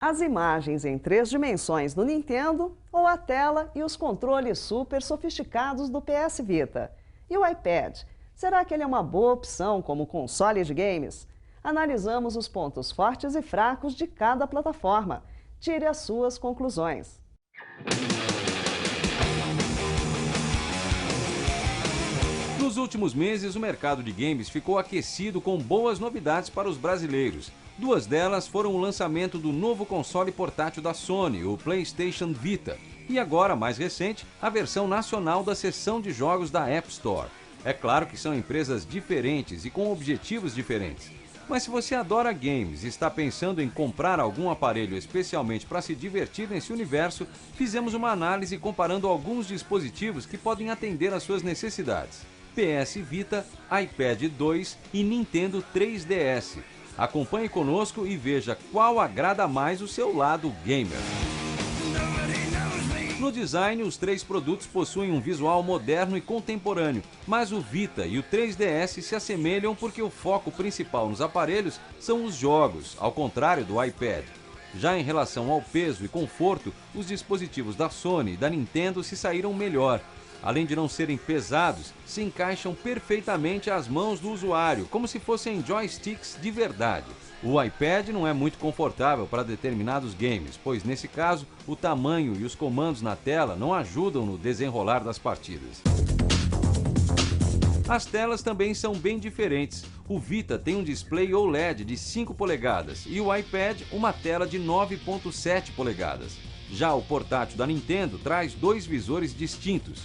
As imagens em 3 dimensões no Nintendo ou a tela e os controles super sofisticados do PS Vita. E o iPad? Será que ele é uma boa opção como console de games? Analisamos os pontos fortes e fracos de cada plataforma. Tire as suas conclusões. Nos últimos meses, o mercado de games ficou aquecido com boas novidades para os brasileiros. Duas delas foram o lançamento do novo console portátil da Sony, o PlayStation Vita, e agora, mais recente, a versão nacional da seção de jogos da App Store. É claro que são empresas diferentes e com objetivos diferentes. Mas se você adora games e está pensando em comprar algum aparelho especialmente para se divertir nesse universo, fizemos uma análise comparando alguns dispositivos que podem atender às suas necessidades. PS Vita, iPad 2 e Nintendo 3DS. Acompanhe conosco e veja qual agrada mais o seu lado gamer. No design, os três produtos possuem um visual moderno e contemporâneo, mas o Vita e o 3DS se assemelham porque o foco principal nos aparelhos são os jogos, ao contrário do iPad. Já em relação ao peso e conforto, os dispositivos da Sony e da Nintendo se saíram melhor. Além de não serem pesados, se encaixam perfeitamente às mãos do usuário, como se fossem joysticks de verdade. O iPad não é muito confortável para determinados games, pois nesse caso, o tamanho e os comandos na tela não ajudam no desenrolar das partidas. As telas também são bem diferentes. O Vita tem um display OLED de 5 polegadas e o iPad uma tela de 9,7 polegadas. Já o portátil da Nintendo traz dois visores distintos.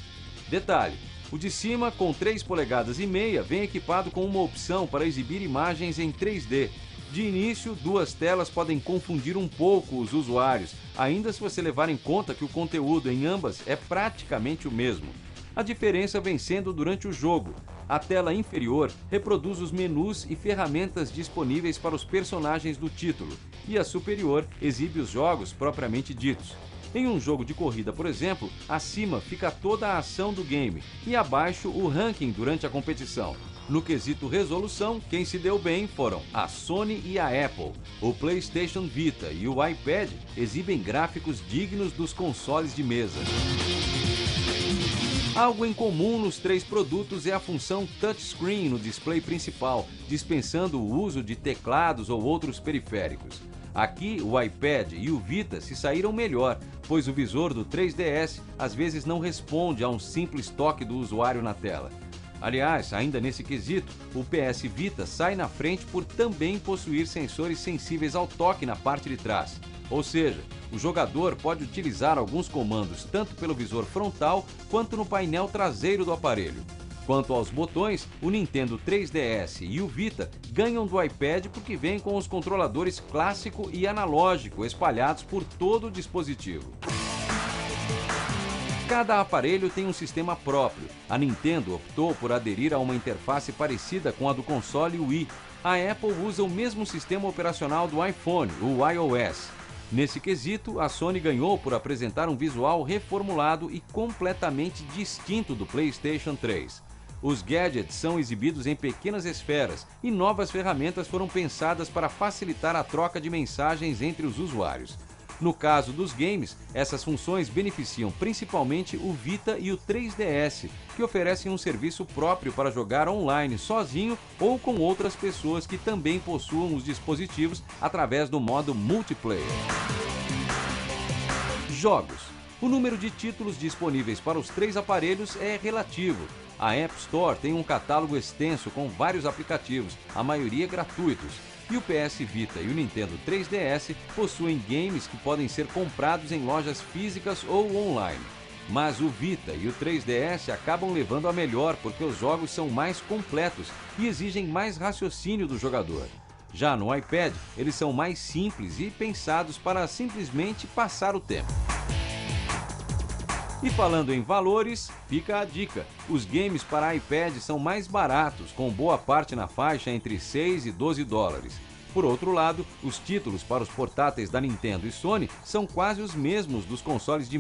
Detalhe, o de cima, com 3,5 polegadas, vem equipado com uma opção para exibir imagens em 3D. De início, duas telas podem confundir um pouco os usuários, ainda se você levar em conta que o conteúdo em ambas é praticamente o mesmo. A diferença vem sendo durante o jogo. A tela inferior reproduz os menus e ferramentas disponíveis para os personagens do título, e a superior exibe os jogos propriamente ditos. Em um jogo de corrida, por exemplo, acima fica toda a ação do game e abaixo o ranking durante a competição. No quesito resolução, quem se deu bem foram a Sony e a Apple. O PlayStation Vita e o iPad exibem gráficos dignos dos consoles de mesa. Algo em comum nos três produtos é a função touchscreen no display principal, dispensando o uso de teclados ou outros periféricos. Aqui, o iPad e o Vita se saíram melhor, pois o visor do 3DS às vezes não responde a um simples toque do usuário na tela. Aliás, ainda nesse quesito, o PS Vita sai na frente por também possuir sensores sensíveis ao toque na parte de trás. Ou seja, o jogador pode utilizar alguns comandos tanto pelo visor frontal quanto no painel traseiro do aparelho. Quanto aos botões, o Nintendo 3DS e o Vita ganham do iPad porque vêm com os controladores clássico e analógico espalhados por todo o dispositivo. Cada aparelho tem um sistema próprio. A Nintendo optou por aderir a uma interface parecida com a do console Wii. A Apple usa o mesmo sistema operacional do iPhone, o iOS. Nesse quesito, a Sony ganhou por apresentar um visual reformulado e completamente distinto do PlayStation 3. Os gadgets são exibidos em pequenas esferas e novas ferramentas foram pensadas para facilitar a troca de mensagens entre os usuários. No caso dos games, essas funções beneficiam principalmente o Vita e o 3DS, que oferecem um serviço próprio para jogar online sozinho ou com outras pessoas que também possuam os dispositivos através do modo multiplayer. Jogos. O número de títulos disponíveis para os três aparelhos é relativo. A App Store tem um catálogo extenso com vários aplicativos, a maioria gratuitos. E o PS Vita e o Nintendo 3DS possuem games que podem ser comprados em lojas físicas ou online. Mas o Vita e o 3DS acabam levando a melhor porque os jogos são mais completos e exigem mais raciocínio do jogador. Já no iPad, eles são mais simples e pensados para simplesmente passar o tempo. E falando em valores, fica a dica. Os games para iPad são mais baratos, com boa parte na faixa entre 6 e 12 dólares. Por outro lado, os títulos para os portáteis da Nintendo e Sony são quase os mesmos dos consoles de